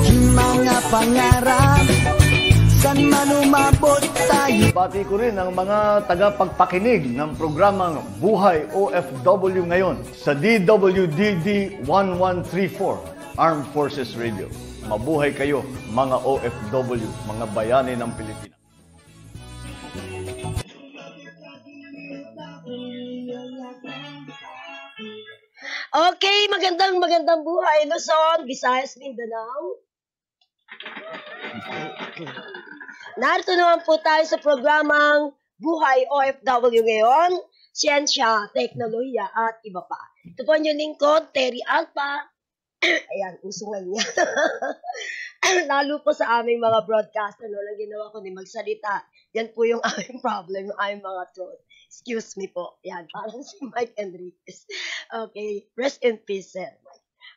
mga pangarap, san man umabot tayo. Pati ko rin ang mga tagapagpakinig ng programang Buhay OFW ngayon sa DWDD 1134 Armed Forces Radio. Mabuhay kayo, mga OFW, mga bayani ng Pilipinas. Okay, magandang buhay, Luzon, Visayas, Mindanao. Narito naman po tayo sa programang Buhay OFW ngayon, Siyensya, Teknolohiya at iba pa. Ito po ang inyong lingkod, Terry Alpa. Ayan, usungan niya. Lalo po sa aming mga broadcaster, lang ginawa ko ni magsalita. Yan po yung aming problem, yung aming mga throat. Excuse me po. Yan, parang si Mike Enriquez. Okay, rest in peace, sir.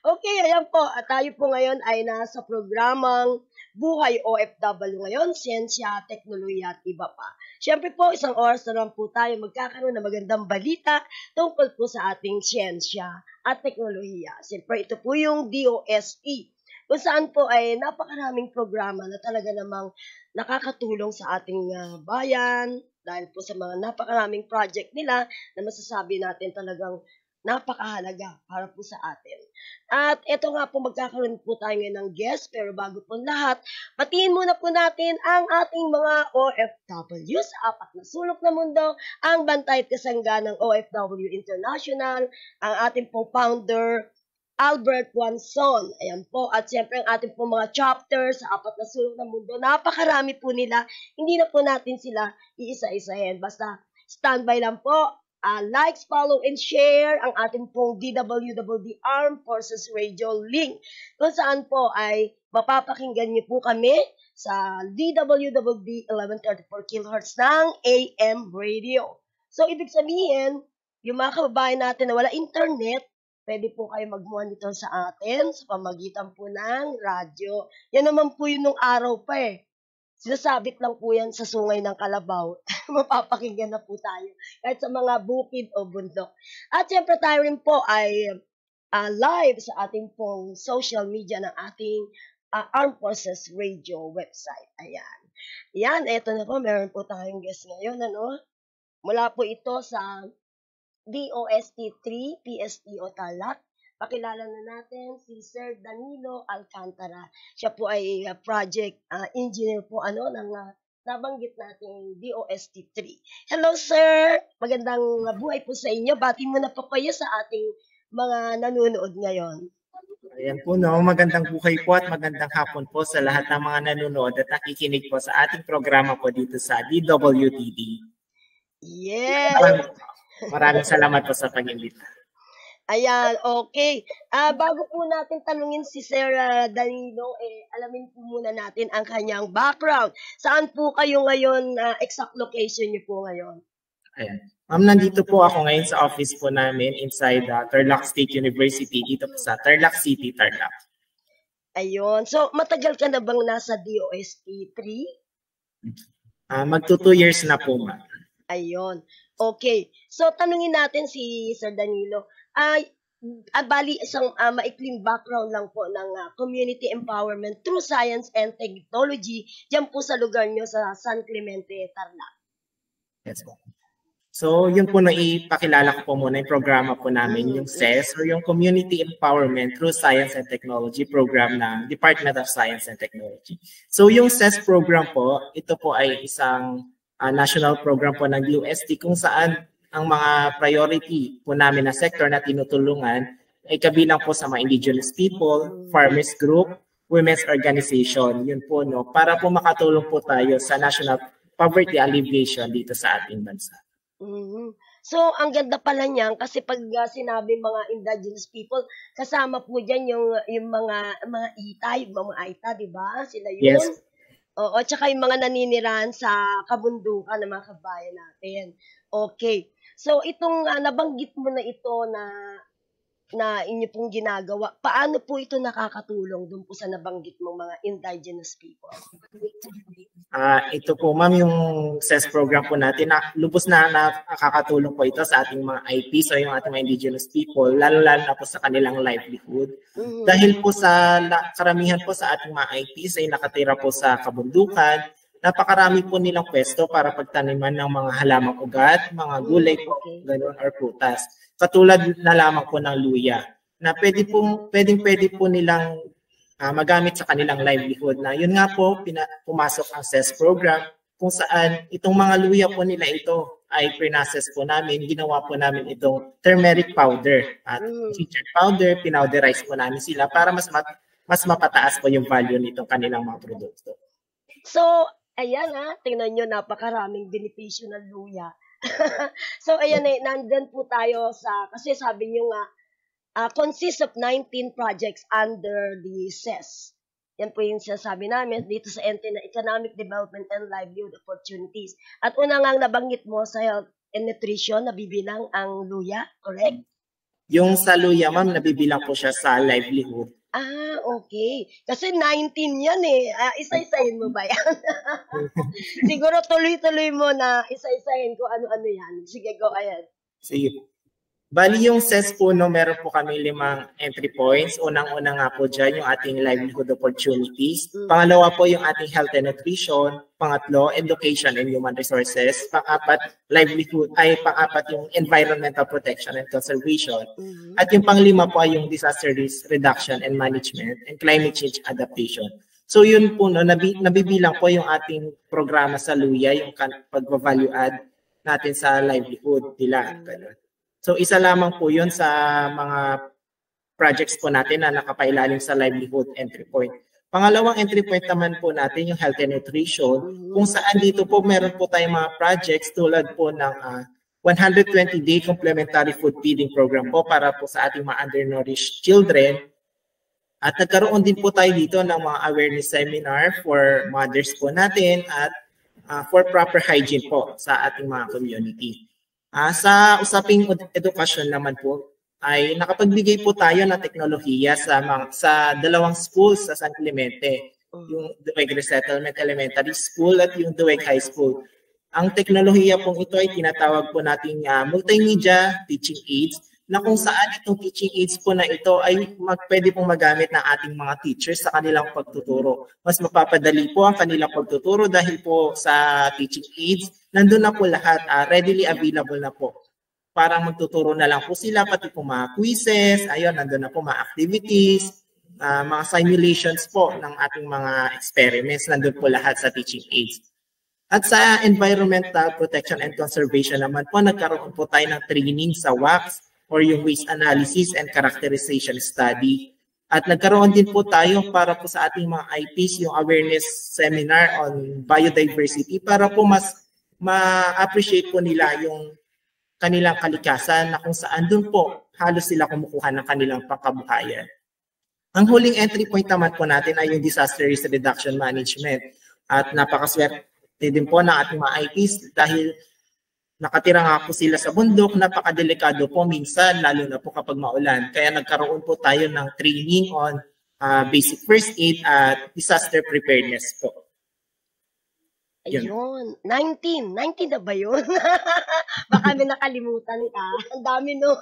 Okay, ayan po. At tayo po ngayon ay nasa programang Buhay OFW ngayon, Siyensya, Teknolohiya at iba pa. Siyempre po, isang oras na lang po tayo magkakaroon ng magandang balita tungkol po sa ating siyensya at teknolohiya. Siyempre, ito po yung DOST, kung saan po ay napakaraming programa na talaga namang nakakatulong sa ating bayan dahil po sa mga napakaraming project nila na masasabi natin talagang napakahalaga para po sa atin. At ito nga po, magkakaroon po tayo ngayon ng guest, pero bago po lahat, batiin muna po natin ang ating mga OFW sa apat na sulok na mundo, ang bantay at kasangga ng OFW International, ang ating pong founder, Albert Wanson. Ayan po. At siyempre ang ating po mga chapter sa apat na sulok ng mundo. Napakarami po nila. Hindi na po natin sila iisa-isahin. Basta standby lang po. Likes, follow, and share ang ating pong DWWD Armed Forces Radio link. Kung saan po ay mapapakinggan niyo po kami sa DWWD 1134 kHz ng AM radio. So, ibig sabihin, yung mga kababayan natin na wala internet, pwede po kayo mag-monitor sa atin sa pamagitan po ng radyo. Yan naman po yun nung araw pa eh. Sinasabit lang po yan sa sungay ng Kalabaw. Mapapakinggan na po tayo. Kahit sa mga bukid o bundok. At siyempre tayo rin po ay live sa ating pong social media ng ating Armed Forces Radio website. Ayan. Yan, eto na po. Meron po tayong guest ngayon. Mula po ito sa DOST 3 PSTO Tarlac. Pakilala na natin si Sir Danilo Alcantara. Siya po ay project engineer po ng nabanggit natin DOST 3. Hello sir! Magandang buhay po sa inyo. Bati mo na po kayo sa ating mga nanonood ngayon. Ayan po, magandang buhay po at magandang hapon po sa lahat ng mga nanonood at nakikinig po sa ating programa po dito sa DWDD. Yes! Maraming salamat po sa pag-imbita. Ayan, okay. Bago po natin tanungin si Sir Danilo, alamin po muna natin ang kanyang background. Saan po kayo ngayon, exact location niyo po ngayon? Ayan. Ma'am, nandito po ako ngayon sa office po namin inside Tarlac State University, dito po sa Tarlac City, Tarlac. Ayun. So, matagal ka na bang nasa DOST 3? Magto 2 years na po, ma'am. Ayun. Okay. So, tanungin natin si Sir Danilo. Bali, isang maikling background lang po ng community empowerment through science and technology dyan po sa lugar nyo sa San Clemente, Tarlac. Yes po. So, yun po na ipakilala ko po muna yung programa po namin, yung CES or yung Community Empowerment through Science and Technology program ng Department of Science and Technology. So, yung CES program po, ito po ay isang national program po ng DOST kung saan ang mga priority po namin na sector na tinutulungan ay kabilang po sa mga indigenous people, farmers group, women's organization, yun po, para po makatulong po tayo sa national poverty alleviation dito sa ating bansa. So, ang ganda pala niyan kasi pag sinabi mga indigenous people, kasama po dyan yung mga Itay, yung mga Aita, di ba? Sila yun. Yes. Oo, tsaka yung mga naninirahan sa kabundukan ng mga kabayan natin. Okay. So, itong nabanggit mo na ito na na inyo pong ginagawa, paano po ito nakakatulong doon po sa nabanggit mong mga indigenous people? Ito po ma'am, yung CES program po natin, lubos na nakakatulong po ito sa ating mga IPs o yung ating mga indigenous people, lalo-lalo na po sa kanilang livelihood. Dahil po sa karamihan po sa ating mga IPs ay nakatira po sa kabundukan, napakarami po nilang pwesto para pagtaniman ng mga halamang ugat, mga gulay po, ganoon, or prutas. Katulad na lamang po ng luya, na pwede po nilang magamit sa kanilang livelihood. Na yun nga po, pumasok ang CES program, kung saan itong mga luya po nila ito ay pre-process po namin, ginawa po namin itong turmeric powder at ginger powder, pinowderize po namin sila para mas mapataas po yung value nitong kanilang mga produkto. So, ayan tingnan nyo, napakaraming benepisyo ng luya. So, ayan nandun po tayo kasi sabi nyo nga, consists of 19 projects under the CES. Yan po yung sasabi namin dito sa NT na Economic Development and Livelihood Opportunities. At una nga nabanggit mo sa health and nutrition, nabibilang ang luya, correct? Yung sa luya, ma'am, nabibilang po siya sa livelihood. Okay. Kasi 19 yan isa-isahin mo ba yan? Siguro tuloy-tuloy mo na isa-isahin ko ano-ano yan. Sige, go ahead. Sige. Bali yung CES po, meron po kami 5 entry points. Unang-una nga po dyan yung ating livelihood opportunities. Pangalawa po yung ating health and nutrition. Pangatlo, education and human resources. Pang-apat, pang-apat yung environmental protection and conservation. At yung pang-5 po ay yung disaster risk reduction and management and climate change adaptation. So yun po, nabibilang po yung ating programa sa luya, yung pag-value add natin sa livelihood nila. Ganun. So isa lamang po yun sa mga projects po natin na nakapailalim sa livelihood entry point. Pangalawang entry point naman po natin yung health and nutrition, kung saan dito po meron po tayong mga projects tulad po ng 120-day complementary food feeding program po para po sa ating mga undernourished children. At nagkaroon din po tayo dito ng mga awareness seminar for mothers po natin at for proper hygiene po sa ating mga community. Sa usaping edukasyon naman po, ay nakapagbigay po tayo ng teknolohiya sa 2 schools sa San Clemente, yung Duweg Resettlement Elementary School at yung Duweg High School. Ang teknolohiya pong ito ay tinatawag po nating multimedia teaching aids, na kung saan itong teaching aids po na ito ay pwede pong magamit ng ating mga teachers sa kanilang pagtuturo. Mas mapapadali po ang kanilang pagtuturo dahil po sa teaching aids, nandun na po lahat, readily available na po. Parang magtuturo na lang po sila, pati po mga quizzes, ayun, nandun na po mga activities, mga simulations po ng ating mga experiments, nandun po lahat sa teaching aids. At sa environmental protection and conservation naman po, nagkaroon po tayo ng training sa WACS, or yung waste analysis and characterization study. At nagkaroon din po tayo para po sa ating mga IPs yung awareness seminar on biodiversity para po mas ma-appreciate po nila yung kanilang kalikasan na kung saan doon po halos sila kumukuha ng kanilang pangkabuhayan. Ang huling entry point naman po natin ay yung disaster risk reduction management. At napakaswerte din po ng ating mga IPs dahil nakatira nga po sila sa bundok, napakadelikado po minsan, lalo na po kapag maulan. Kaya nagkaroon po tayo ng training on basic first aid at disaster preparedness po. Ayun, 19 na ba yun? Baka may nakalimutan ka. Ang dami nun.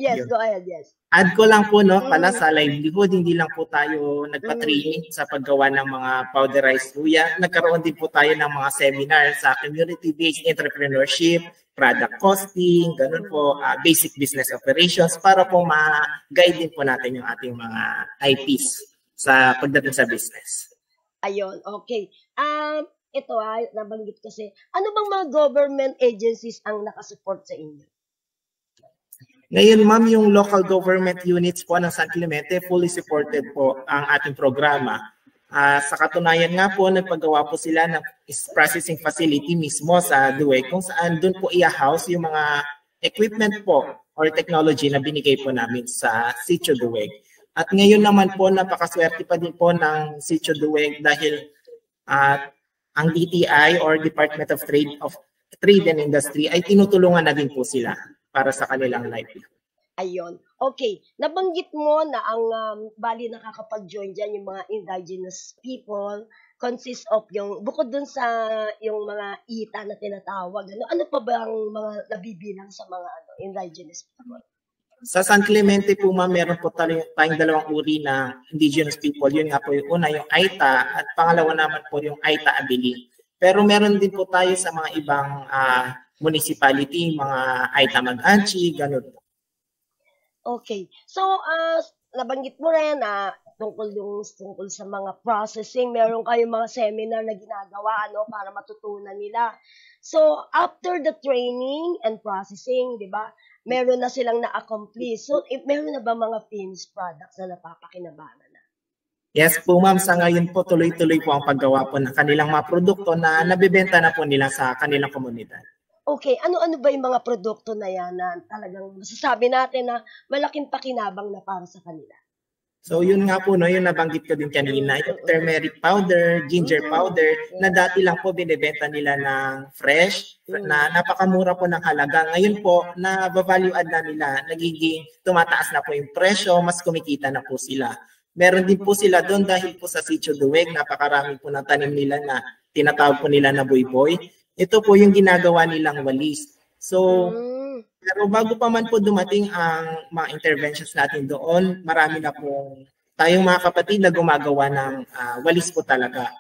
Yes, go ahead, yes. Add ko lang po, pala sa livelihood, hindi lang po tayo nagpa-training sa paggawa ng mga powderized luya. Nagkaroon din po tayo ng mga seminar sa community-based entrepreneurship, product costing, ganun po, basic business operations para po ma-guide din po natin yung ating mga IPs sa pagdating sa business. Ayun, okay. Ito nabanggit kasi, ano bang mga government agencies ang nakasupport sa inyo? Ngayon, ma'am, yung local government units po ng San Clemente, fully supported po ang ating programa. Sa katunayan nga po, nagpagawa po sila ng processing facility mismo sa Duweg, kung saan doon po i-house yung mga equipment po or technology na binigay po namin sa Sitio Duweg. At ngayon naman po, napakaswerte pa din po ng Sitio Duweg dahil ang DTI or Department of Trade and Industry ay tinutulungan na din po sila para sa kanilang livelihood. Ayun. Okay. Nabanggit mo na ang bali nakakapag-join dyan yung mga indigenous people consists of yung, bukod dun sa yung mga ita na tinatawag, ano pa ba ang mga nabibilang sa mga indigenous people? Sa San Clemente po ma'am, meron po tayong dalawang uri na indigenous people. Yun nga po yung una, yung Aita, at pangalawa naman po yung Aita Abili. Pero meron din po tayo sa mga ibang municipality, mga Aita Mag-Anchi, ganun po. Okay. So, nabanggit mo rin na tungkol sa mga processing, meron kayong mga seminar na ginagawa para matutunan nila. So, after the training and processing, di ba, meron na silang na-accomplish. So, meron na ba mga finished products na napapakinabangan na? Yes po ma'am, sa ngayon po tuloy-tuloy po ang paggawa po ng kanilang mga produkto na nabibenta na po nila sa kanilang komunidad. Okay, ano-ano ba yung mga produkto na yan na talagang masasabi natin na malaking pakinabang na para sa kanila? So yun nga po, no, yung nabanggit ko din kanina, yung turmeric powder, ginger powder, na dati lang po binibenta nila ng fresh, na napakamura po ng halaga. Ngayon po, na-value add na nila, nagiging tumataas na po yung presyo, mas kumikita na po sila. Meron din po sila doon dahil po sa Sitio Duweg, napakarami po ng tanim nila na tinatawag po nila na boy-boy. Ito po yung ginagawa nilang walis. So, pero bago pa man po dumating ang mga interventions natin doon, marami na po tayong mga kapatid na gumagawa ng walis po talaga.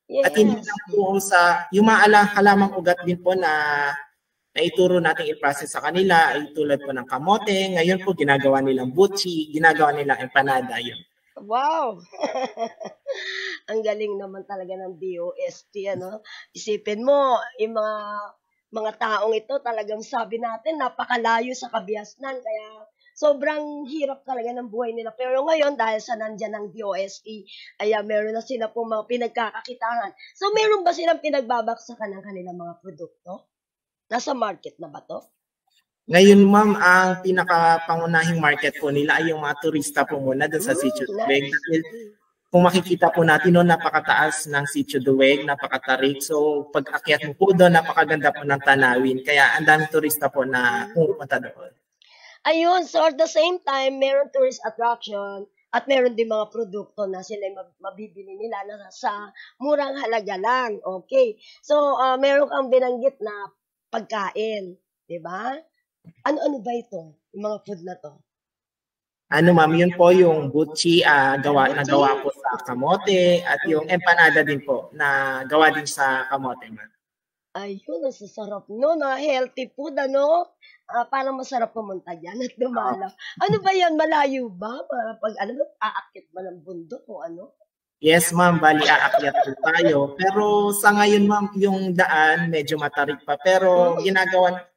Yes. At hindi lang po sa, yung mga halamang ugat din po na ituro natin i-process sa kanila, ay tulad po ng kamote, ngayon po ginagawa nilang butchi, ginagawa nilang empanada yun. Wow! Ang galing naman talaga ng DOST, Isipin mo, yung mga taong ito talagang sabi natin napakalayo sa kabiasnan kaya sobrang hirap talaga ng buhay nila. Pero ngayon dahil sa nandyan ng DOST ay meron na sila po mga pinagkakakitaan. So meron ba silang pinagbabaksakan ng kanilang mga produkto? Nasa market na ba to? Ngayon ma'am, ang pinakapangunahing market po nila ay yung mga turista po muna doon sa Sitio Duweg. Kung makikita po natin noon, napakataas ng Sitio Duweg, napakatarik. So pag akyat mo po doon, napakaganda po ng tanawin. Kaya ang daming turista po na pumunta doon. Ayun, so at the same time, meron tourist attraction at meron din mga produkto na sila mabibili nila na sa murang halaga lang. Okay. So meron kang binanggit na pagkain, di ba? Ano ba ito? Yung mga food na to? Ma'am, yun po yung butchi, gawa po sa kamote at yung empanada din po na gawa din sa kamote, ma'am. Ayun, nasasarap no, healthy food, parang masarap pumunta dyan at dumalaw. Ano ba yan? Malayo ba? Pag aakyat ba ng bundok o ano? Yes, ma'am, bali aakyat po tayo. Pero sa ngayon, ma'am, yung daan medyo matarik pa. Pero ginagawa,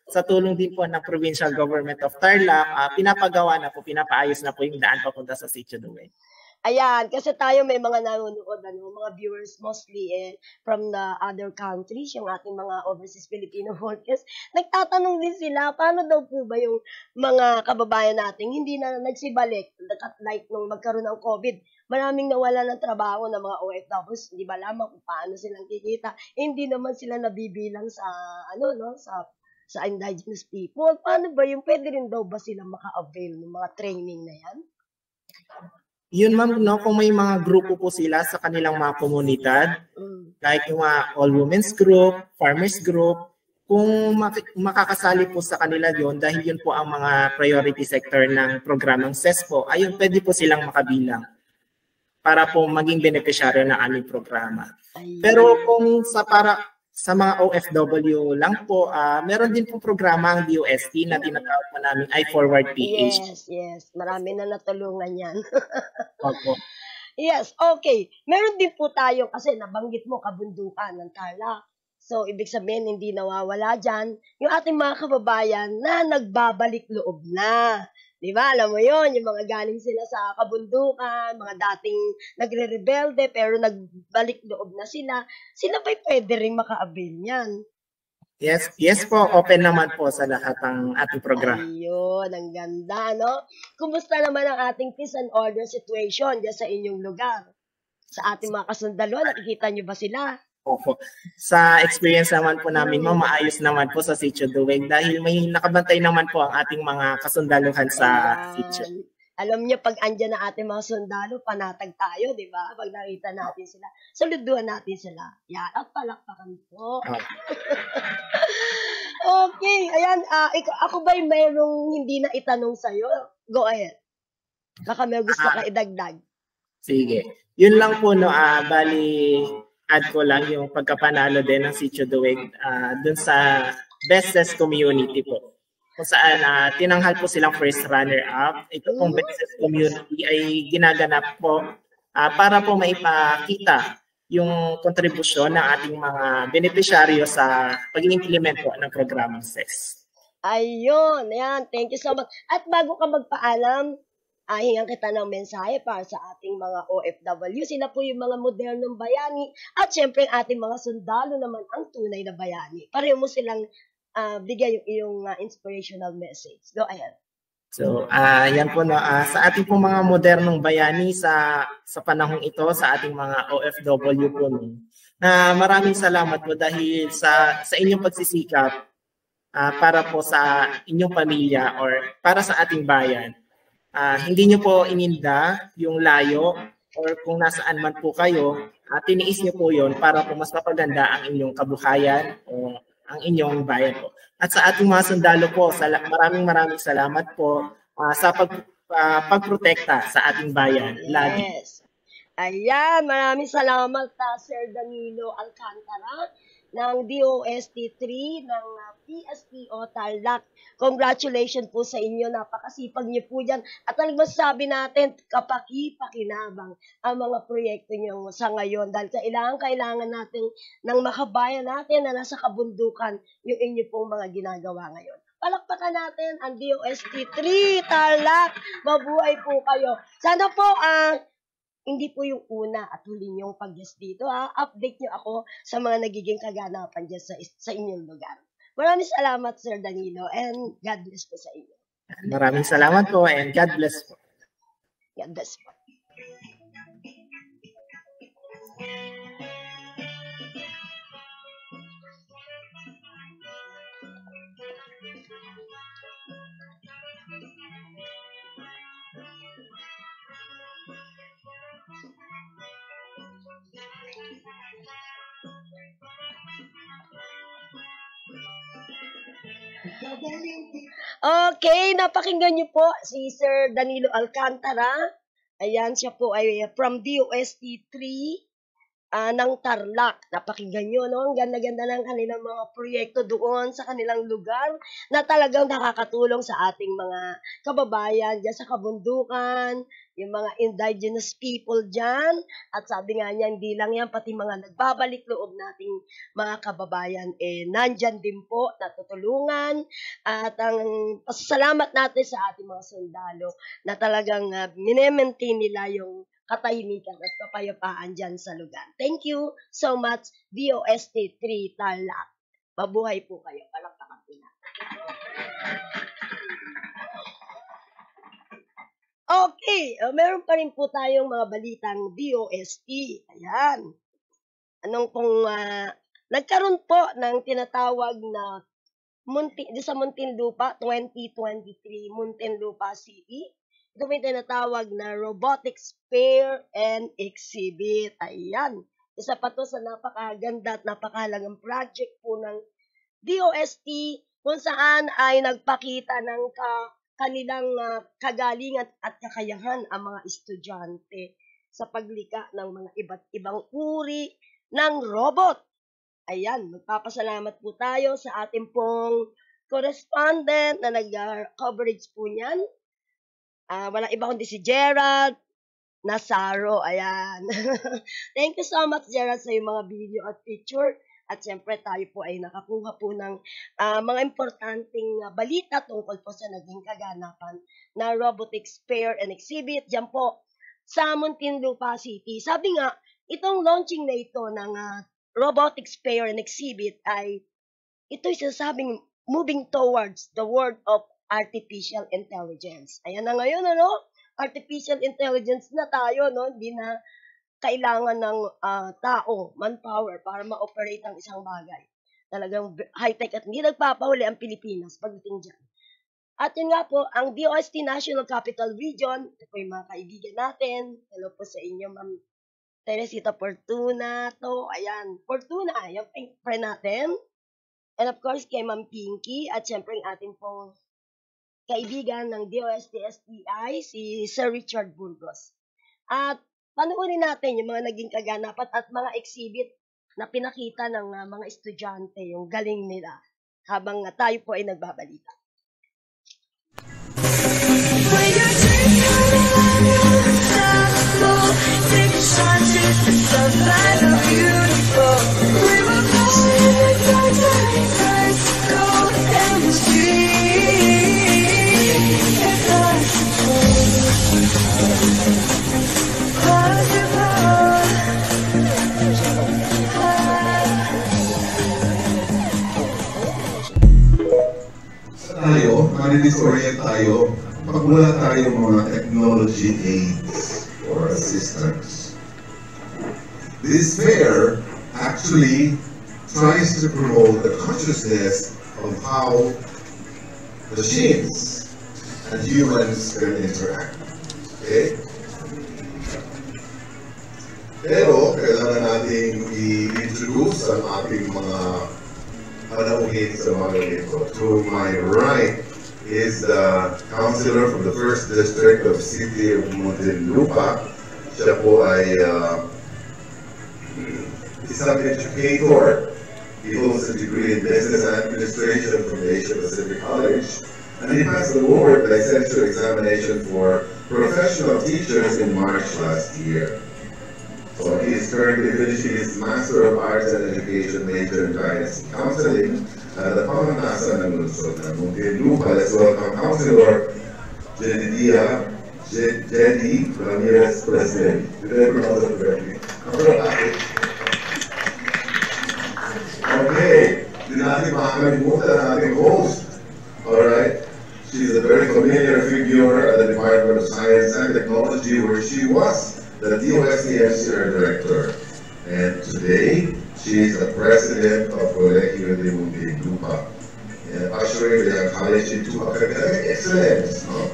sa tulong din po ng Provincial Government of Tarlac, pinapagawa na po, pinapaayos na po yung daan papunta sa Sitio Duweg. Ayan, kasi tayo may mga nanonood, mga viewers mostly from the other countries, yung ating mga overseas Filipino workers. Nagtatanong din sila, paano daw po ba yung mga kababayan natin hindi na nagsibalik, like nung magkaroon ng COVID, maraming nawala ng trabaho ng mga OFWs, hindi ba lamang kung paano silang kikita, hindi naman sila nabibilang sa, sa indigenous people. Paano ba yung pwede rin daw ba sila maka-avail ng mga training na yan? Yun ma'am, kung may mga grupo po sila sa kanilang mga komunidad, like yung mga all-women's group, farmers group, kung makakasali po sa kanila yon dahil yun po ang mga priority sector ng programang CESPO, ayun pwede po silang makabilang para po maging beneficiaryo ng aming programa. Pero kung sa mga OFW lang po, meron din po programa ang DOST na tinatawag po namin iForward PH. Yes. Marami na natulungan yan. Opo. Yes, okay. Meron din po tayo kasi nabanggit mo kabundukan ng Tarlac. So, ibig sabihin, hindi nawawala dyan yung ating mga kababayan na nagbabalik loob na. Di ba? Alam mo yon, yung mga galing sila sa kabundukan, mga dating nagre-rebelde pero nagbalik loob na sila. Sila ba'y pwede rin maka-avail niyan? Yes po. Open naman po sa lahat ng ating program. Ayun, ang ganda, Kumusta naman ang ating peace and order situation dyan sa inyong lugar? Sa ating mga kasundalo, nakikita nyo ba sila? Opo. Sa experience naman po namin, ma'am, maayos naman po sa Sitio Duweg dahil may nakabantay naman po ang ating mga kasundaluhan sa sitio. Ayan. Alam niyo, pag andyan na ating mga sundalo, panatag tayo, di ba? Pag nakita natin sila, saluduhan natin sila. Yan, at palakpakan po. Oh. Okay, ayan, ako ba'y mayroong hindi na itanong sa'yo? Go ahead. Baka may gusto ka idagdag. Sige. Yun lang po, no, bali, add ko lang yung pagkapanalo din ng Sitio Duweg dun sa Bestest Community po. Kung saan tinanghal po silang first runner-up. Ito pong Bestest Community ay ginaganap po para po maipakita yung kontribusyon ng ating mga benepisyaryo sa pag-implement po ng programang SES. Ayun, ayan, thank you so much. At bago ka magpaalam, hingan kita ng mensahe para sa ating mga OFW. Sila po yung mga modernong bayani at syempre ang ating mga sundalo naman ang tunay na bayani. Pareho mo silang bigay yung iyong inspirational message. Go ahead. So, yan po na sa ating po mga modernong bayani sa panahong ito, sa ating mga OFW po. Maraming salamat po dahil sa inyong pagsisikap para po sa inyong pamilya or para sa ating bayan. Hindi nyo po ininda yung layo or kung nasaan man po kayo, tiniis nyo po yon para po mas mapaganda ang inyong kabuhayan o ang inyong bayan po. At sa ating mga sundalo po, maraming salamat po sa pagprotekta sa ating bayan. Lagi. Yes. Ayan, maraming salamat Sir Danilo Alcantara ng DOST3 ng PSTO Tarlac. Congratulations po sa inyo. Napakasipag niyo po yan. At ang masasabi natin, kapaki-pakinabang ang mga proyekto niyo sa ngayon. Dahil kailangan natin ng makabayan natin na nasa kabundukan yung inyo pong mga ginagawa ngayon. Palakpakan natin ang DOST3 Tarlac. Mabuhay po kayo. Sana po hindi po yung una at huli niyong pag-guest dito. Update niyo ako sa mga nagiging kaganapan dyan sa inyong lugar. Maraming salamat, Sir Danilo, and God bless po sa inyo. Maraming salamat po and God bless po. God bless po. Okay, napakinggan niyo po si Sir Danilo Alcantara. Ayan, siya po ay from DOST3 ng Tarlac. Napakinggan nyo, no? Ang ganda-ganda ng kanilang mga proyekto doon sa kanilang lugar na talagang nakakatulong sa ating mga kababayan dyan sa kabundukan, yung mga indigenous people dyan. At sabi nga niya, hindi lang yan, pati mga nagbabalik loob nating mga kababayan, nandyan din po, natutulungan. At ang pasasalamat natin sa ating mga sundalo na talagang minemaintain nila yung katahimikan at kapayapaan dyan sa lugar. Thank you so much, DOST3 Tarlac. Mabuhay po kayo. Palakpakan po na. Okay, meron pa rin po tayong mga balitang DOST. Ayan. Anong pong nagkaroon po ng tinatawag na sa Muntinlupa 2023 Muntinlupa City. Ito may tinatawag na Robotics Fair and Exhibit. Ayan. Isa pa to sa napakaganda at napakahalagang project po ng DOST kung saan ay nagpakita ng kanilang kagalingan at kakayahan ang mga estudyante sa paglikha ng mga iba't ibang uri ng robot. Ayan, magpapasalamat po tayo sa ating pong correspondent na nag-coverage po niyan. Walang iba kundi si Gerald Nazaro. Ayan. Thank you so much, Gerald, sa iyong mga video at picture. At siyempre, tayo po ay nakakuha po ng mga importanteng balita tungkol po sa naging kaganapan na Robotics Fair and Exhibit. Diyan po sa Muntinlupa City. Sabi nga, itong launching na ito ng Robotics Fair and Exhibit ay ito'y sinasabing moving towards the world of artificial intelligence. Ayan na ngayon, ano? Artificial intelligence na tayo, no? Hindi na kailangan ng tao, manpower, para ma-operate ang isang bagay. Talagang high-tech at hindi nagpapahuli ang Pilipinas pagdating dyan. At yun nga po, ang DOST National Capital Region, ito po yung mga kaibigan natin. Hello po sa inyo, Ma'am Teresita Fortuna. Ayan, Fortuna, yung friend natin. And of course, kay Ma'am Pinky, at syempre ang ating pong kaibigan ng DOST-STI, si Sir Richard Burgos. At panoorin natin yung mga naging kaganapan at mga exhibit na pinakita ng mga estudyante, yung galing nila, habang tayo po ay nagbabalita. Tayo, maridisorient tayo pag wala tayong mga technology aids or assistants. This fair actually tries to promote the consciousness of how machines and humans can interact. Okay? Pero kailangan nating i-introduce ang ating mga panauhin sa mga ganito. To my right is the councilor from the 1st District of City of Muntinlupa. Siya po ay isang educator. He holds a degree in Business Administration from the Asia Pacific College. And he passed the board licensure examination for professional teachers in March last year. So he is currently finishing his Master of Arts and Education major in Guidance Counseling at the Panganasan ng Lungsod ng Muntinlupa. Let's welcome Councilor Jenny Ramirez President. Did I pronounce it correctly? Okay, di natin makakalimutan ang ating host. Alright, she's a very familiar figure at the Department of Science and Technology, where she was the DOST-FCR Director. And today, she is the President of Colegio de Muntinlupa, ushering the college into academic excellence, no?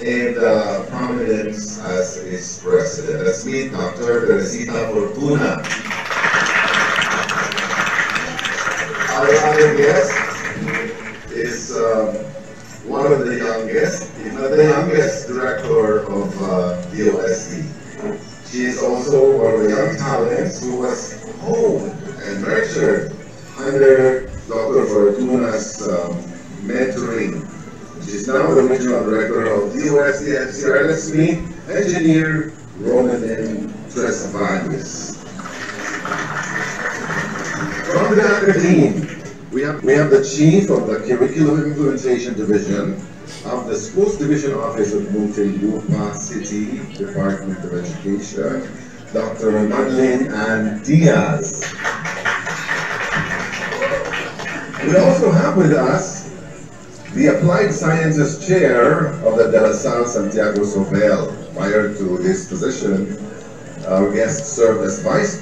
And prominence as its President. Let's meet Dr. Teresita Fortuna. Our other guest is one of the youngest, if not the youngest, Director of DOST. She is also one of the young talents who was honed and nurtured under Dr. Fortuna's mentoring. She is now the Regional Director of DOST-FCR. Let's meet Engineer Roman M. Tresavanes. From the academe, we have the Chief of the Curriculum Implementation Division of the Schools Division Office of Muntinlupa City Department of Education, Dr. Madeleine Ann Diaz. We also have with us the Applied Sciences Chair of the De La Salle, Santiago Sobel. Prior to his position, our guest served as Vice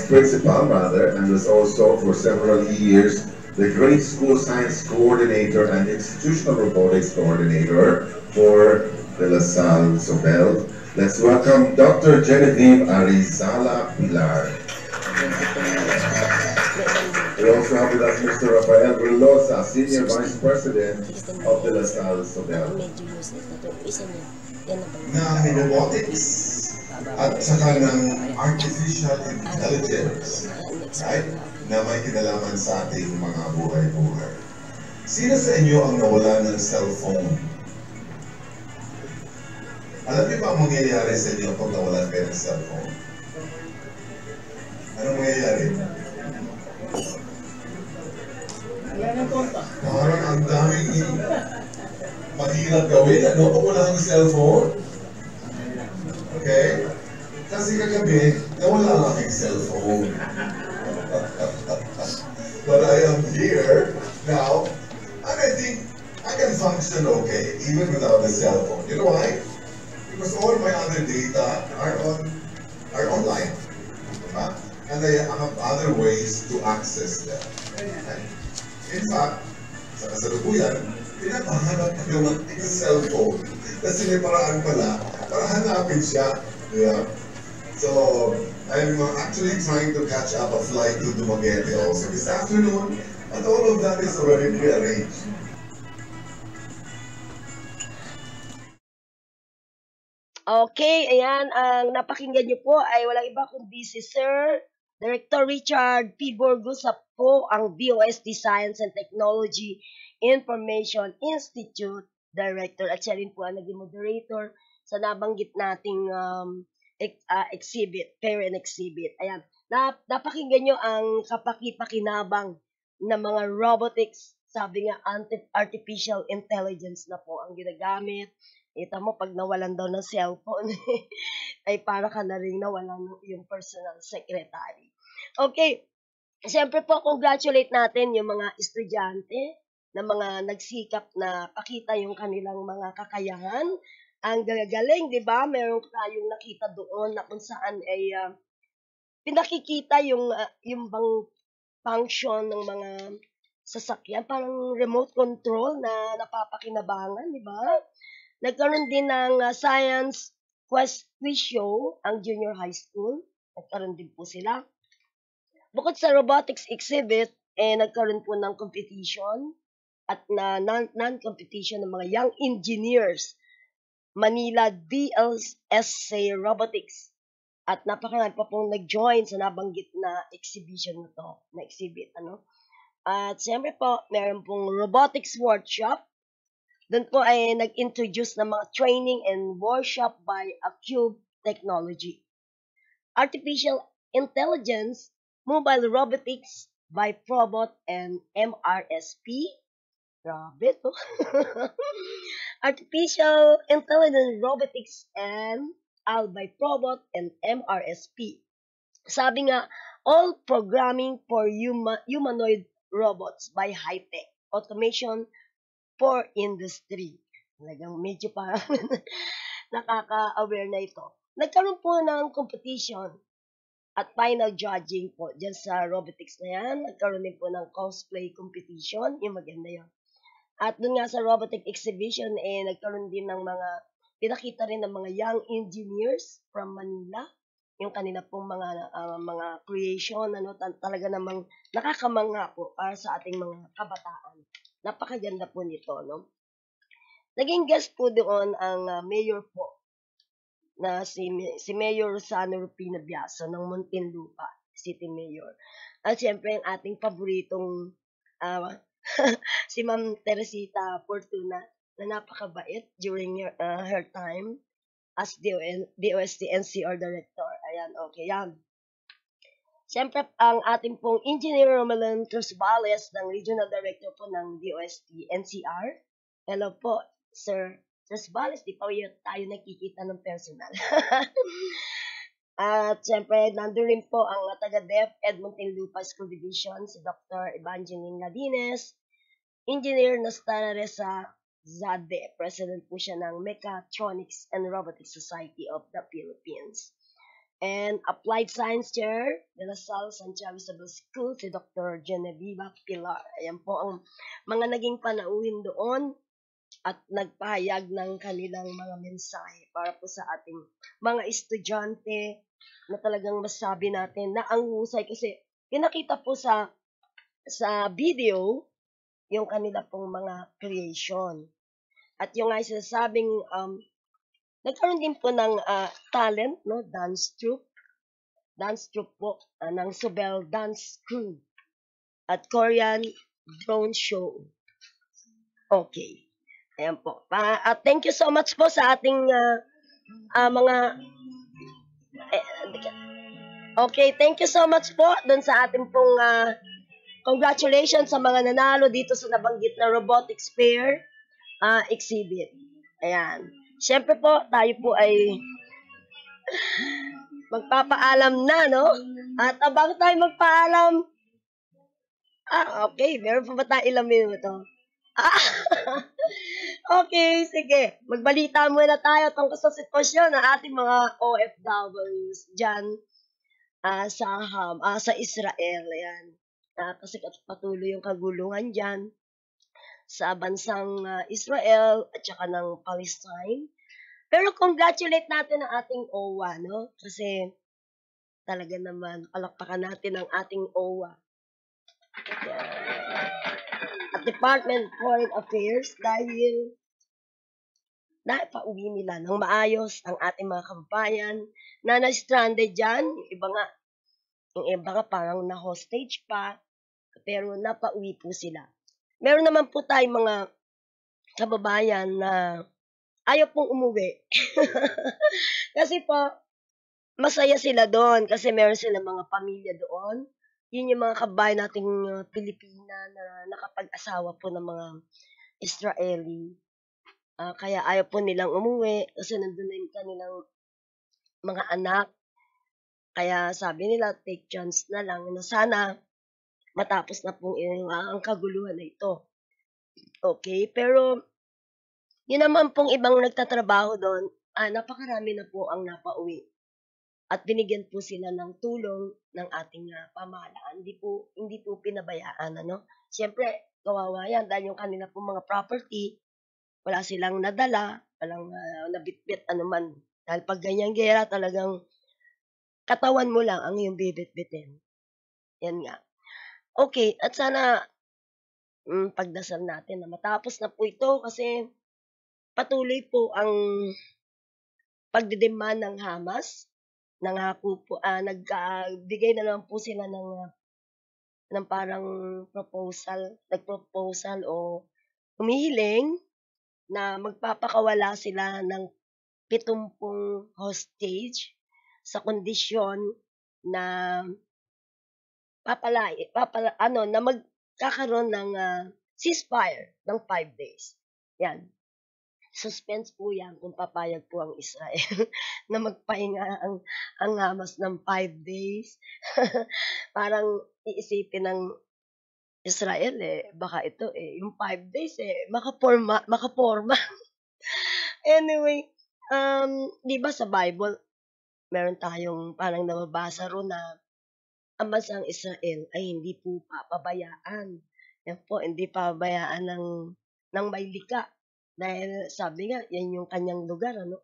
Principal, and was also for several years the Grade School Science Coordinator and Institutional Robotics Coordinator for De La Salle Sobel. Let's welcome Dr. Genevieve Arizala Pilar. We also have with us Mr. Rafael Rilosa, Senior Vice President of De La Salle Sobel. Na robotics at saka ng artificial intelligence, right? Na may kinalaman sa ating mga buhay-buhay. Sino sa inyo ang nawala ng cellphone? Alam niyo ba ang mangyayari sa inyo pag nawalan kayo ng cellphone? Anong mangyayari? Parang ang daming mahirap gawin, ano? Pag wala kang cellphone. Okay? Kasi kagabi, nawala ang aking cellphone. But I am here now, and I think I can function okay, even without the cell phone. You know why? Because all my other data are on and they have other ways to access them. Right? In fact, sa kasalukuyan, pinapahanap yung cellphone. Kasi may paraan pala para hanapin siya. Yeah. So, I'm actually trying to catch up a flight to Dumaguete also this afternoon, but all of that is already prearranged. Okay, ayan, ang napakinggan niyo po ay walang iba kundi si Sir Director Richard P. Burgos po, ang DOST Science and Technology Information Institute Director, at siya rin po ang naging moderator sa nabanggit nating exhibit, fair and exhibit. Ayan, napakinggan nyo ang kapaki-pakinabang na mga robotics, sabi nga artificial intelligence na po ang ginagamit. Kita mo, pag nawalan daw ng cellphone, ay para ka na rin nawalan ng yung personal secretary. Okay, siyempre po, congratulate natin yung mga estudyante na mga nagsikap na pakita yung kanilang mga kakayahan. Ang gagaling, di ba? Meron tayong nakita doon na kung saan ay pinakikita yung bang function ng mga sasakyan, parang remote control na napapakinabangan, di ba? Nagkaroon din ng science quiz show ang junior high school. Nagkaroon din po sila. Bukod sa robotics exhibit, nagkaroon po ng competition at non-competition ng mga young engineers. Manila DLSA Robotics. At napakarami pa pong nag-join sa nabanggit na exhibition na to, na exhibit. At siyempre po, meron pong robotics workshop. Doon po ay nag-introduce ng mga training and workshop by Acube Technology. Artificial Intelligence, Mobile Robotics by Probot and MRSP. Grabe to. Artificial Intelligence Robotics and by Probot and MRSP. Sabi nga, all programming for humanoid robots by High-Tech Automation for Industry. Talagang medyo parang nakaka-aware na ito. Nagkaroon po ng competition at final judging po dyan sa robotics na yan. Nagkaroon din po ng cosplay competition. Yung maganda yun. At dun nga sa robotic exhibition, nagkaroon din ng pinakita rin ng mga young engineers from Manila. Yung kanila pong mga creation, talaga namang nakakamangha po para sa ating mga kabataan. Napakaganda po nito, no? Naging guest po doon ang mayor po na si Mayor Rosano Rupina Biaso ng Muntinlupa, City Mayor. At siyempre ang ating paboritong si Ma'am Teresita Fortuna na napakabait during her time as DOST NCR Director. Ayan, okay, yan. Siyempre, ang ating pong Engineer Romelan Trusbales ng Regional Director po ng DOST NCR. Hello po, Sir Trusbales. Di pa tayo nakikita ng personal. At siyempre, nandun rin po ang taga-DEF Edmonton Lupa School Division, si Dr. Evangeline Ladines. Engineer Nostara Reza Zade. President po siya ng Mechatronics and Robotics Society of the Philippines. And Applied Science Chair de La Salle Santiago Isabel School, si Dr. Genevieve Pilar. Ayan po ang mga naging panauhin doon at nagpahayag ng kanilang mga mensahe para po sa ating mga estudyante na talagang masabi natin na ang husay kasi pinakita po sa video yung kanila pong mga creation. At yung nga sinasabing nagkaroon din po ng talent, no? Dance troupe po ng Sobel Dance Crew at Korean Drone Show. Okay. Ayan po. At thank you so much po sa ating mga okay, thank you so much po dun sa ating pong congratulations sa mga nanalo dito sa nabanggit na robotics fair exhibit. Ayan. Siyempre po, tayo po ay magpapaalam na, no? At bago tayo magpaalam, okay, meron pa ba tayo ilang minuto? Okay, sige. Magbalita muna tayo tungkol sa sitwasyon ng ating mga OFWs dyan sa Israel. Ayan. Kasi patuloy yung kaguluhan dyan sa bansang Israel at saka ng Palestine. Pero congratulate natin ang ating OWA, no? Kasi talaga naman, palakpakan natin ang ating OWA. At Department of Foreign Affairs dahil naipauwi nila ng maayos ang ating mga kababayan na na-stranded dyan. Yung iba nga parang na-hostage pa, pero napauwi po sila. Meron naman po tayong mga kababayan na ayaw pong umuwi. Kasi po, masaya sila doon kasi meron silang mga pamilya doon. Yun yung mga kababayan nating Pilipina na nakapag-asawa po ng mga Israeli. Kaya ayaw po nilang umuwi kasi nandun na yung kanilang mga anak. Kaya sabi nila, take chance na lang na sana matapos na po ang kaguluhan na ito. Okay, pero yun naman pong ibang nagtatrabaho doon, napakarami na po ang napauwi. At binigyan po sila ng tulong ng ating pamahalaan. Hindi po pinabayaan, ano? Siyempre, kawawa yan dahil yung kanila po mga property, wala silang nadala, walang nabitbit anuman. Dahil pag ganyang gera, talagang katawan mo lang ang iyong bibit-bitin. Yan nga. Okay, at sana pagdasal natin na matapos na po ito kasi patuloy po ang pagdidemand ng Hamas. Nangako po, nagbigay na naman po sila ng parang nagproposal o humihiling na magpapakawala sila ng 70 hostage sa kondisyon na na magkakaroon ng ceasefire ng 5 days. Yan. Suspense po yan kung papayag po ang Israel na magpahinga ang Hamas ng 5 days. Parang iisipin ng Israel baka ito yung 5 days makaporma. Anyway, di ba sa Bible, meron tayong parang nababasa ron na ang bansang Israel ay hindi po papabayaan. Yan po, hindi papabayaan ng may lika. Dahil sabi nga, yan yung kanyang lugar, ano?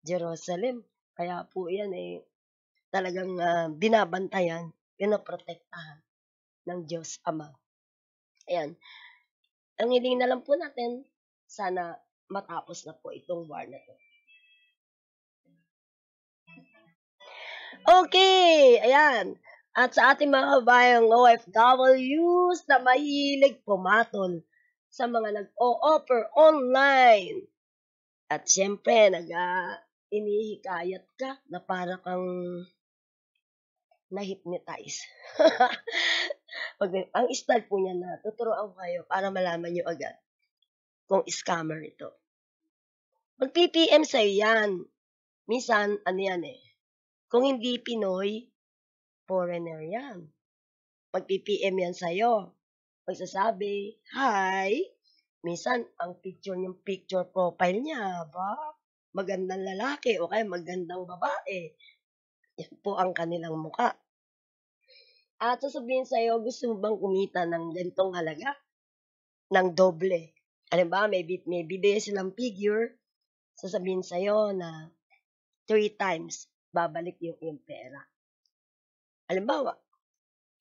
Jerusalem. Kaya po yan talagang binabantayan, pinoprotektahan ng Diyos Ama. Ayan. Ang hiling na lang po natin, sana matapos na po itong war na to. Okay, ayan. At sa ating mga kabayang OFWs na mahilig pumatol sa mga nag-o-offer online. At syempre, inihikayat ka na para kang na-hypnotize. Ang style po niya na tuturuan ko kayo para malaman nyo agad kung scammer ito. Mag-PPM sa'yo yan. Minsan, kung hindi Pinoy, foreigner yan. Mag-PPM yan sa'yo. Magsasabi, hi. Minsan, ang picture profile niya, magandang lalaki o kaya magandang babae. Yan po ang kanilang muka. At sasabihin sa'yo, gusto mo bang kumita ng ganitong halaga? Ng doble. Alam ba, may bibigay silang figure, sasabihin sa'yo na 3 times babalik yung pera. Halimbawa,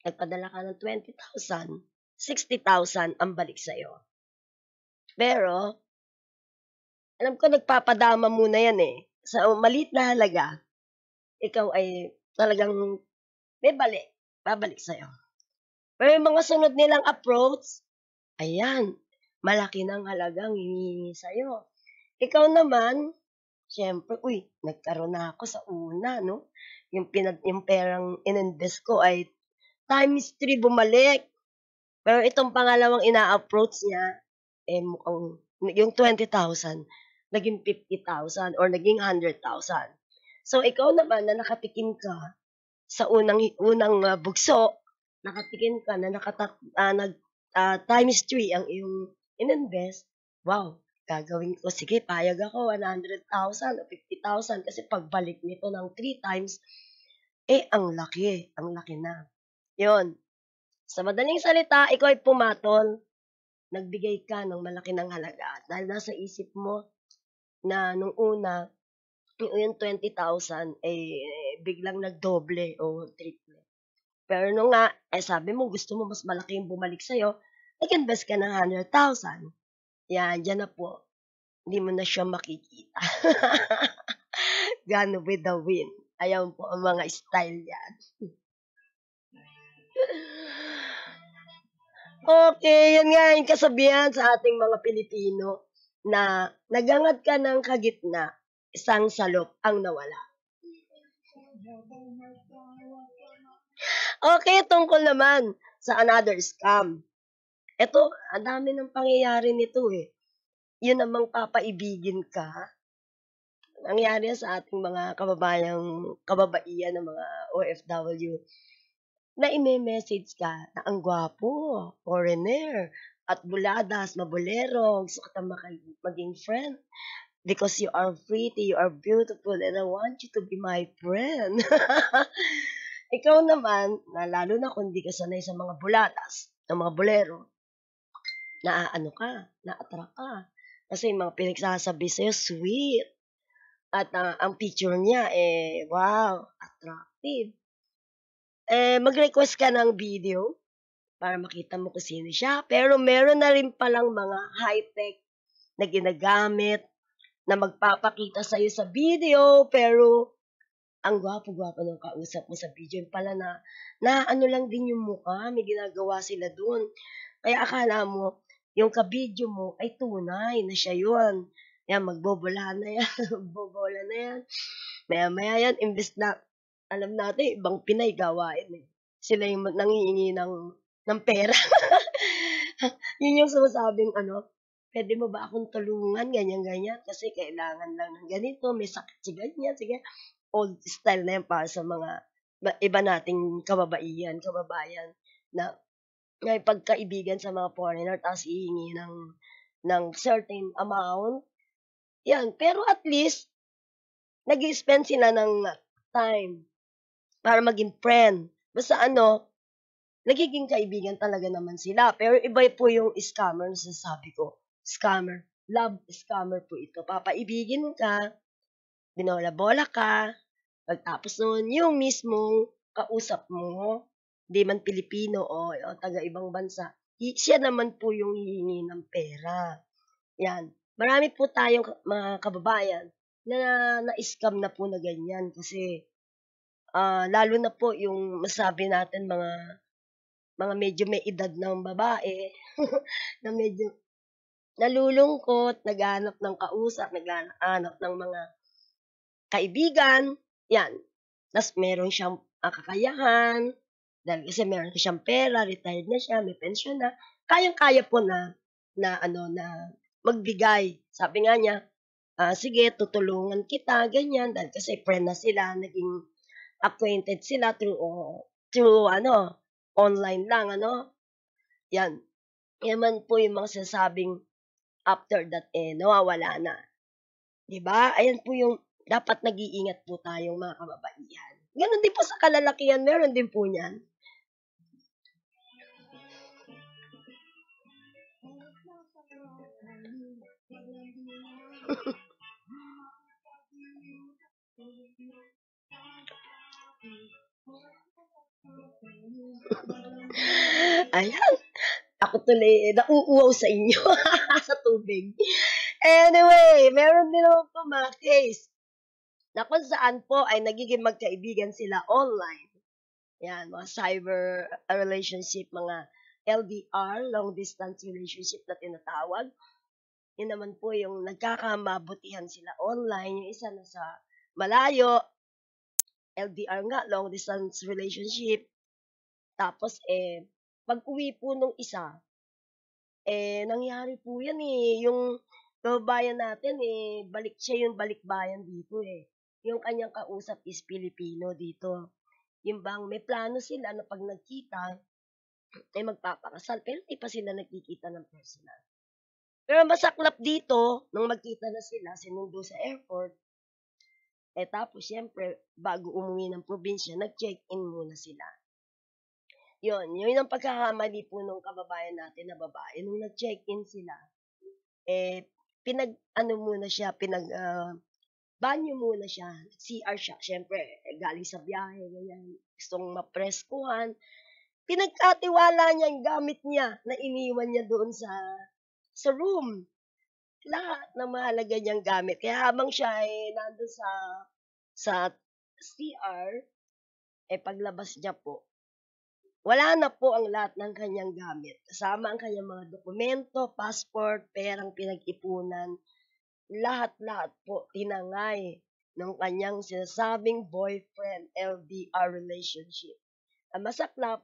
nagpadala ka ng 20,000, 60,000 ang balik sa'yo. Pero, alam ko nagpapadama muna yan Sa maliit na halaga, ikaw ay talagang babalik sa'yo. Pero yung mga sunod nilang approach, ayan, malaki ng halagang hinihingi sa'yo. Ikaw naman, syempre, nagkaroon na ako sa una, no? Yung perang ininvest ko ay times 3 bumalik. Pero itong pangalawang ina-approach niya, mukhang yung 20,000, naging 50,000 or naging 100,000. So, ikaw naman na nakatikim ka sa unang bugso, nakatikim ka na times 3 ang iyong ininvest, wow, gagawin ko, sige, payag ako, 100,000 o 50,000 kasi pagbalik nito ng 3 times, ang laki na. Yun. Sa madaling salita, ikaw ay pumatol, nagbigay ka ng malaki ng halaga. Dahil nasa isip mo na nung una, yung 20,000 biglang nagdoble o triple. Pero nung nga, sabi mo, gusto mo mas malaki yung bumalik sa'yo, nag-invest ka ng 100,000. Yan, dyan na po. Hindi mo na siya makikita. Gone with the wind. Ayan po ang mga style yan. Okay, yan nga yung kasabihan sa ating mga Pilipino na nagangat ka ng kagitna, isang salop ang nawala. Okay, tungkol naman sa another scam. Ito, ang dami ng pangyayari nito eh. Yun namang papaibigin ka. Nangyari sa ating mga kababaihan ng mga OFW na ime-message ka na ang gwapo, foreigner, at buladas, mabulero, gusto ka maging friend because you are pretty, you are beautiful, and I want you to be my friend. Ikaw naman, lalo na kung di ka sanay sa mga buladas, ng mga bolero, na-attract ka. Kasi yung mga pinagsasabi sa'yo, sweet. At ang picture niya, wow, attractive. Mag-request ka ng video para makita mo kung sino siya. Pero meron na rin palang mga high-tech na ginagamit na magpapakita sa'yo sa video, pero ang gwapo-gwapo ng kausap mo sa video. Yung pala na ano lang din yung mukha, may ginagawa sila dun. Kaya akala mo, yung ka-video mo ay tunay na siya yun. Yan, magbobola na yan, magbobola na yan. Maya-maya yan, imbes na, alam natin, ibang Pinay gawain eh. Sila yung nangihingi ng pera. Yun yung sumasabing, pwede mo ba akong tulungan, ganyan-ganyan, kasi kailangan lang ng ganito, may sakit si ganyan, sige. Old style na yan para sa mga iba nating kababayan na may pagkaibigan sa mga foreigner, tapos hihingi ng certain amount. Yan, pero at least, nag-spend sila ng time para maging friend. Basta nagiging kaibigan talaga naman sila. Pero iba po yung scammer na sasabi ko. Scammer. Love scammer po ito. Papaibigin ka, binola-bola ka, pagtapos nun, yung mismong kausap mo, di man Pilipino o taga-ibang bansa, siya naman po yung hihingi ng pera. Yan. Marami po tayong mga kababayan na na-scam na po na ganyan kasi lalo na po yung masabi natin mga medyo may edad ng babae na medyo nalulungkot, naghahanap ng kausap, naghahanap ng mga kaibigan, yan. Tapos meron siyang kakayahan, dahil kasi meron siyang pera, retired na siya, may pension na, kayang-kaya po na magbigay. Sabi nga niya, sige, tutulungan kita, ganyan, dahil kasi friend na sila, naging acquainted sila through online lang, yan. Yan man po yung mga sinasabing after that, nawawala na. Diba? Ayan po yung dapat nag-iingat po tayong mga kababaihan. Ganon din po sa kalalakihan, meron din po niyan. Ayan. Ako tuloy, nauuwaw sa inyo sa tubig. Anyway, meron din naman po mga case na kung saan po ay nagiging magkaibigan sila online. Yan, mga cyber relationship, mga LDR, long distance relationship na tinatawag. Yun naman po yung nagkakamabutihan sila online. Yung isa nasa malayo, LDR nga, long distance relationship. Tapos, pag-uwi po nung isa, nangyari po yan yung kababayan natin, balik siya yung balikbayan dito Yung kanyang kausap is Pilipino dito. Yung bang may plano sila na pag nagkita, magpapakasal, pero di pa sila nagkikita ng personal. Pero masaklap dito, nung magkita na sila, sinundo sa airport, Tapos, syempre, bago umuwi ng probinsya, nag-check-in muna sila. Yun ang pagkakamali po nung kababayan natin na babae. Nung nag-check-in sila, muna siya, banyo muna siya, CR siya. Syempre, galing sa biyahe, ganyan, gustong mapreskuhan. Pinagkatiwala niya yung gamit niya na iniwan niya doon sa room. Lahat ng mahalaga niyang gamit. Kaya habang siya ay nandun sa CR, paglabas niya po, wala na po ang lahat ng kanyang gamit. Kasama ang kanyang mga dokumento, passport, perang pinag-ipunan, lahat-lahat po tinangay ng kanyang sinasabing boyfriend, LDR relationship. Ang masaklap,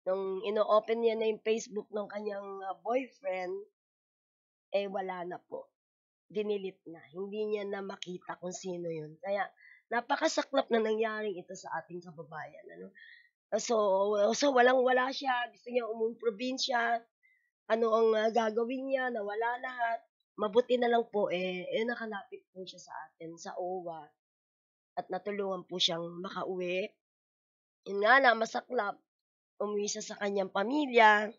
nung ino-open niya na yung Facebook ng kanyang boyfriend, wala na po. Dinilit na. Hindi niya na makita kung sino yun. Kaya, napakasaklap na nangyaring ito sa ating kababayan. Ano? So walang-wala siya. Gusto niya umuwi probinsya. Ano ang gagawin niya? Nawala lahat. Mabuti na lang po, nakalapit po siya sa atin, sa OWA. At natulungan po siyang makauwi. Yun nga lang, masaklap. Umuwi siya sa kanyang pamilya.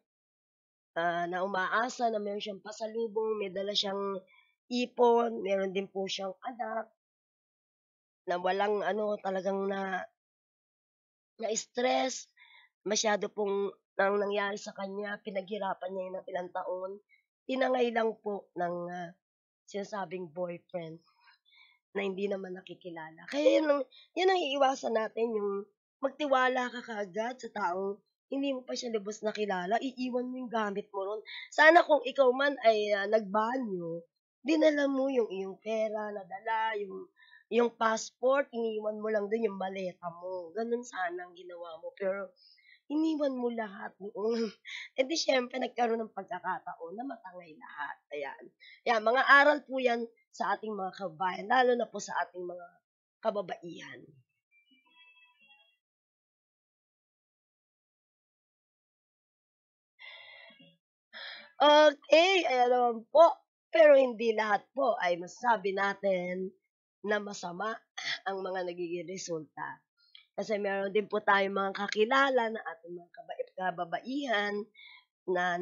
Na umaasa na meron siyang pasalubong, may dala siyang ipon, meron din po siyang anak, na walang talagang na-stress, masyado pong nang nangyari sa kanya, pinaghirapan niya ng ilang taon, tinangay lang po ng sinasabing boyfriend na hindi naman nakikilala. Kaya yan ang iiwasan natin, yung magtiwala ka kaagad sa taong hindi mo pa siya lubos nakilala, iiwan mo yung gamit mo ron. Sana kung ikaw man ay nagbanyo, dinala mo yung iyong pera, nadala, yung passport, iniwan mo lang din yung maleta mo. Ganun sana ang ginawa mo. Pero, iniwan mo lahat noon. Di syempre, nagkaroon ng pagkakataon na matangay lahat. Ayan. Yan, mga aral po yan sa ating mga kababayan, lalo na po sa ating mga kababaihan. Okay, ayan naman po. Pero hindi lahat po ay masasabi natin na masama ang mga nagiging resulta. Kasi meron din po tayong mga kakilala na ating mga kababaihan na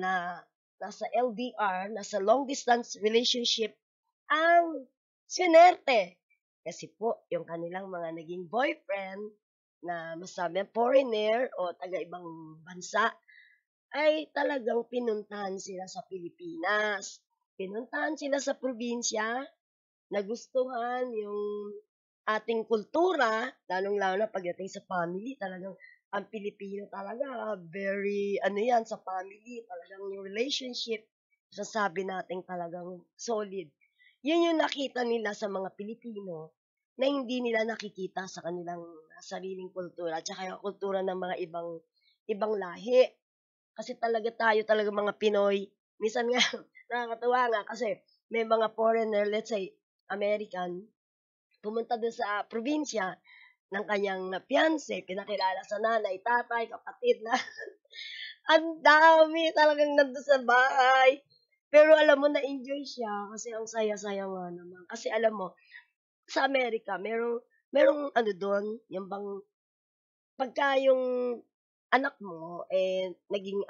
nasa LDR, nasa long distance relationship, ang sinerte. Kasi po, yung kanilang mga naging boyfriend na masabi foreigner o taga-ibang bansa, ay talagang pinuntahan sila sa Pilipinas. Pinuntahan sila sa probinsya, nagustuhan yung ating kultura, lalong-lalo na pagdating sa family, talagang ang Pilipino talaga, very, sa family, talagang yung relationship, sasabi natin talagang solid. Yun yung nakita nila sa mga Pilipino na hindi nila nakikita sa kanilang sariling kultura, tsaka yung kultura ng mga ibang lahi. Kasi tayo talaga mga Pinoy, minsan nga, nakakatuwa nga kasi may mga foreigner, let's say, American, pumunta doon sa probinsya ng kanyang fiancé, pinakilala sa nanay, tatay, kapatid na. Ang dami talagang nandun sa bahay. Pero alam mo, na-enjoy siya kasi ang saya-saya nga naman. Kasi alam mo, sa Amerika, merong doon, yung bang, pagka yung anak mo, naging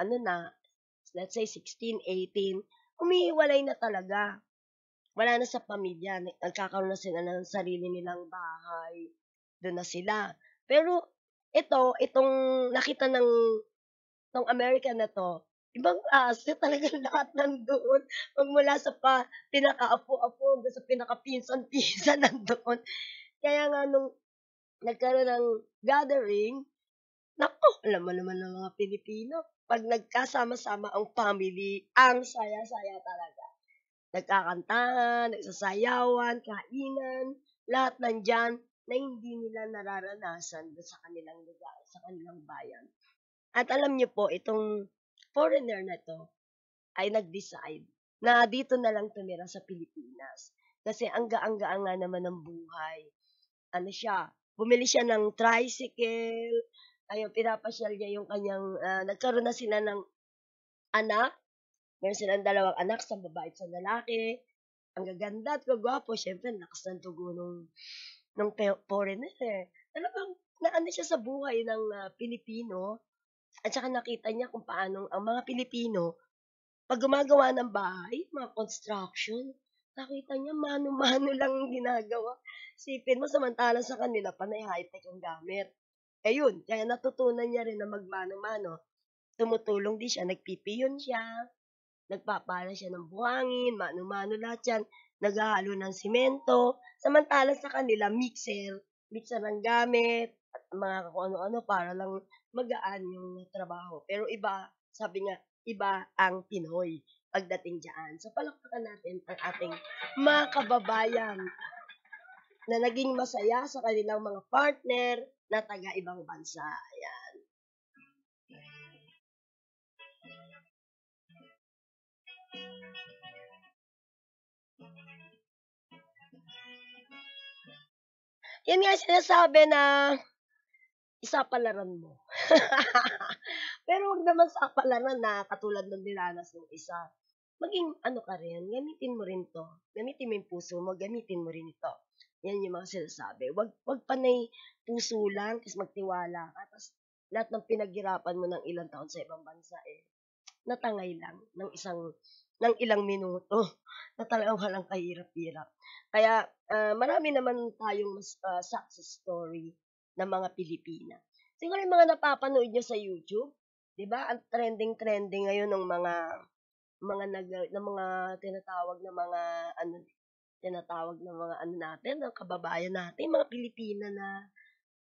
let's say 16, 18, umihiwalay na talaga. Wala na sa pamilya. Nagkakaroon na sila ng sarili nilang bahay. Doon na sila. Pero, itong nakita ng American na to, ibang klase talagang lahat nandoon. Magmula sa pinaka-apo-apo hanggang sa pinaka-pinsan-pinsan nandoon. Kaya nga nung nagkaroon ng gathering, naku, alam mo naman ng mga Pilipino, pag nagkasama-sama ang family, ang saya-saya talaga. Nagkakantahan, nagsasayawan, kainan, lahat nandyan na hindi nila nararanasan sa kanilang lugar, sa kanilang bayan. At alam niyo po, itong foreigner na to ay nag-decide na dito na lang tumira sa Pilipinas. Kasi ang gaan-gaan nga naman ng buhay. Bumili siya ng tricycle, ayun, pinapasyal niya yung kanyang, nagkaroon na sila ng anak, meron silang 2 anak, sa babae at sa lalaki, ang gaganda at kagwapo, syempre, lakas ng dugo nung foreigner eh. Talagang naano siya sa buhay ng Pilipino at saka nakita niya kung paano ang mga Pilipino, pag gumagawa ng bahay, mga construction, nakita niya mano-mano lang ang ginagawa. Sipin mo, samantalang sa kanila, panay high-tech ang gamit. Ayun, kaya natutunan niya rin na magmano-mano. Tumutulong din siya, nagpipiyon siya, nagpapala siya ng buhangin, mano-mano lahat yan, naghahalo ng simento, samantalang sa kanila, mixer ng gamit, at mga kung ano-ano para lang magaan yung trabaho. Pero iba, sabi nga, iba ang Pinoy pagdating dyan. So, palakpakan natin ang ating mga kababayan na naging masaya sa kanilang mga partner na taga-ibang bansa. Ayan. Yan nga sinasabi na isapalaran mo. Pero wag naman sapalaran na katulad ng dinanas ng isa. Maging ano ka rin, gamitin mo rin to. Gamitin mo yung puso mo, gamitin mo rin ito. Yan yung mga sinasabi. Wag panay puso lang, kasi magtiwala ka. Tapos lahat ng pinaghirapan mo ng ilang taon sa ibang bansa natangay lang ng ilang minuto na talagang walang kahirap-hirap. Kaya marami naman tayong success story ng mga Pilipina. Siguro yung mga napapanood nyo sa YouTube, 'di ba? Ang trending ngayon ng mga tinatawag na mga natin, ng kababayan natin, mga Pilipina na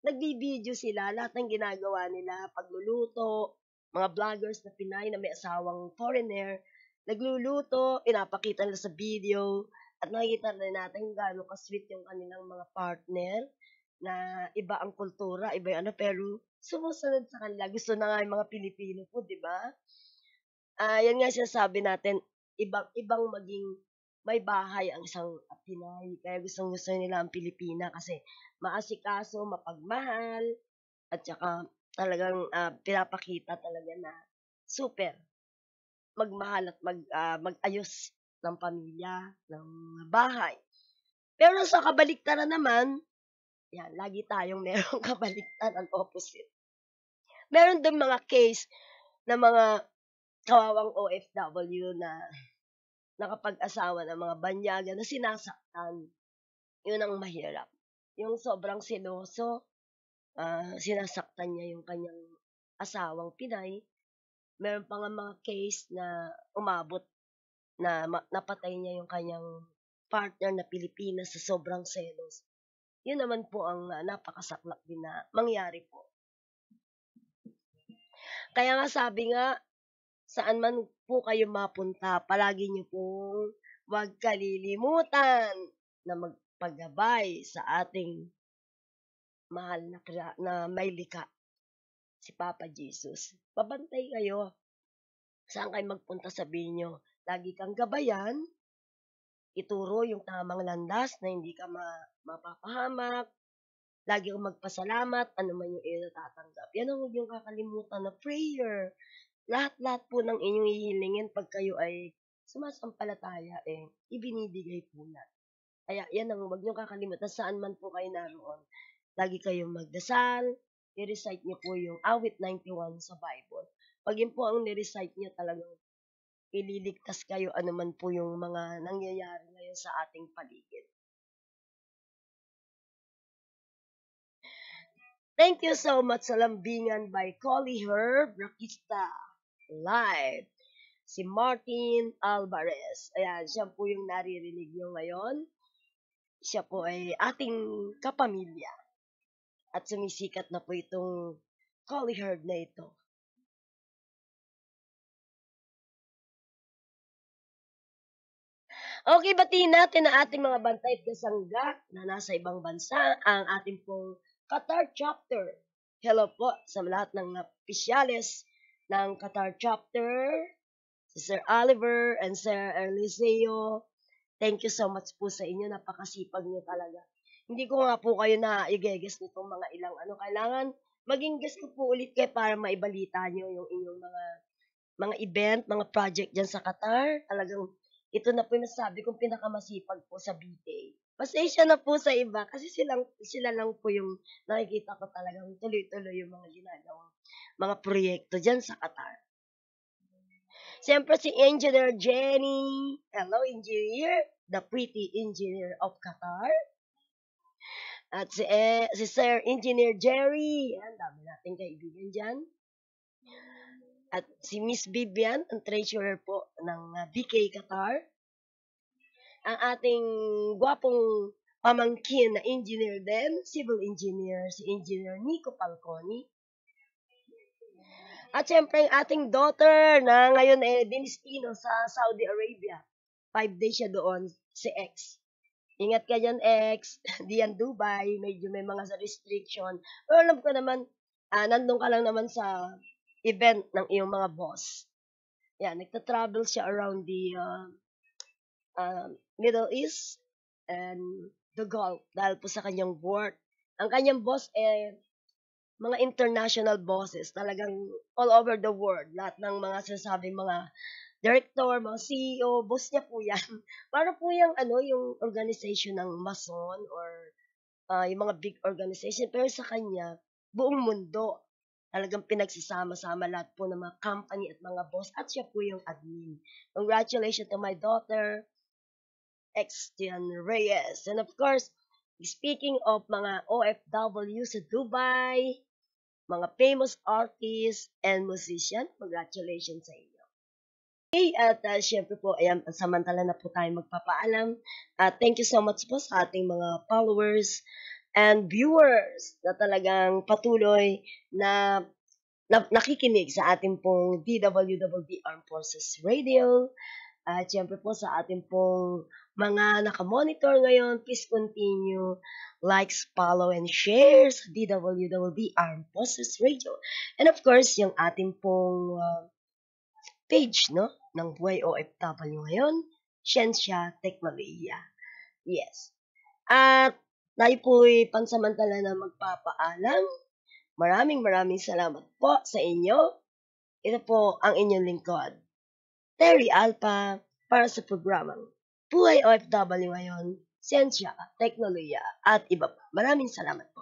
nagbi-video sila, lahat ng ginagawa nila, pagluluto, mga vloggers na Pinay na may asawang foreigner, nagluluto, pinapakita nila sa video, at nakikita rin natin gaano ka-sweet yung kanilang mga partner, na iba ang kultura, iba yung pero sumusunod sa kanila. Gusto na nga yung mga Pilipino po, di ba? Yan nga sinasabi natin, ibang maging may bahay ang isang Pinay. Kaya gusto nila ang Pilipina kasi maasikaso, mapagmahal, at saka talagang pinapakita talaga na super magmahal at mag-ayos ng pamilya, ng bahay. Pero sa kabaliktaran naman, yan, lagi tayong merong kabaliktaran, opposite. Meron din mga case na mga kawawang OFW na nakapag-asawa ng mga banyaga na sinasaktan. Yun ang mahirap. Yung sobrang seloso, sinasaktan niya yung kanyang asawang Pinay. Meron pa nga mga case na umabot na napatay niya yung kanyang partner na Pilipina sa sobrang selos. Yun naman po ang napakasaklap din na mangyari po. Kaya nga sabi nga, saan man po kayo mapunta, palagi niyo pong huwag kalilimutan na magpagabay sa ating mahal na may likha, si Papa Jesus. Babantay kayo. Saan kayo magpunta, sabihin nyo, lagi kang gabayan, ituro yung tamang landas na hindi ka mapapahamak, lagi kang magpasalamat, ano man yung natatanggap. Yan ang huwag yung kakalimutan na prayer. Lahat-lahat po ng inyong hihilingin pag kayo ay sumasampalataya, ibinibigay po yan. Kaya yan ang huwag nyo kakalimutan saan man po kayo naroon. Lagi kayong magdasal, i-recite nyo po yung awit 91 sa Bible. Pag yun po ang ni-recite nyo, talagang ililigtas kayo anuman po yung mga nangyayari ngayon sa ating paligid. Thank you so much sa lambingan by Collie Herb Rakista Live. Si Martin Alvarez. Ayan, siya po yung naririnig nyo ngayon. Siya po ay ating kapamilya. At sumisikat na po itong Collie Herb na ito. Okay, batiin natin ang ating mga bantay at kasangga na nasa ibang bansa, ang ating pong Qatar chapter. Hello po sa lahat ng opisyales ng Qatar chapter, si Sir Oliver and Sir Eliseo. Thank you so much po sa inyo, napakasipag niyo talaga. Hindi ko nga po kayo na i-guess nitong mga ilang kailangan maging guest ko po ulit kayo para maibalita niyo yung inyong mga event, mga project dyan sa Qatar. Talagang ito na po yung nasabi kong pinakamasipag po sa BTA. Pasensya na po sa iba kasi sila lang po yung nakikita ko talagang tuloy-tuloy yung mga ginagawang mga proyekto dyan sa Qatar. Siyempre si Engineer Jenny. Hello, Engineer. The pretty engineer of Qatar. At si Sir Engineer Jerry. Ang dami nating kaibigan dyan. At si Miss Vivian, ang treasurer po ng BK Qatar. Ang ating gwapong pamangkin na engineer din, civil engineer, si Engineer Nico Falconi. At syempre ang ating daughter na ngayon dinistino sa Saudi Arabia. 5 days siya doon, si X. Ingat ka dyan, X. Diyan Dubai, medyo may mga restriction. Pero alam ko naman, nandun ka lang naman sa event ng iyong mga boss. Yan, nagta-travel siya around the Middle East and the Gulf dahil po sa kanyang work. Ang kanyang boss mga international bosses, talagang all over the world. Lahat ng mga sasabing mga director, mga CEO, boss niya po yan. Para po yung organization ng Mason or yung mga big organization. Pero sa kanya, buong mundo. Talagang pinagsasama-sama lahat po ng mga company at mga boss. At siya po yung admin. Congratulations to my daughter, X-Tian Reyes. And of course, speaking of mga OFW sa Dubai, mga famous artists and musician, congratulations sa inyo. Okay, at syempre po, ayan, samantala na po tayo magpapaalam. Thank you so much po sa ating mga followers and viewers na talagang patuloy na nakikinig sa ating pong DWWB Armed Forces Radio. At syempre po sa ating pong mga nakamonitor ngayon, please continue, likes, follow, and share sa DWWB Armed Forces Radio. And of course, yung ating pong page, no, ng Buhay OFW ngayon, Siyensya, Teknolohiya. Yes. At tayo po'y pansamantala na magpapaalam. Maraming salamat po sa inyo. Ito po ang inyong lingkod, Terry Alpa, para sa programang Buhay OFW ngayon, Siyensya, Teknolohiya, at iba pa. Maraming salamat po.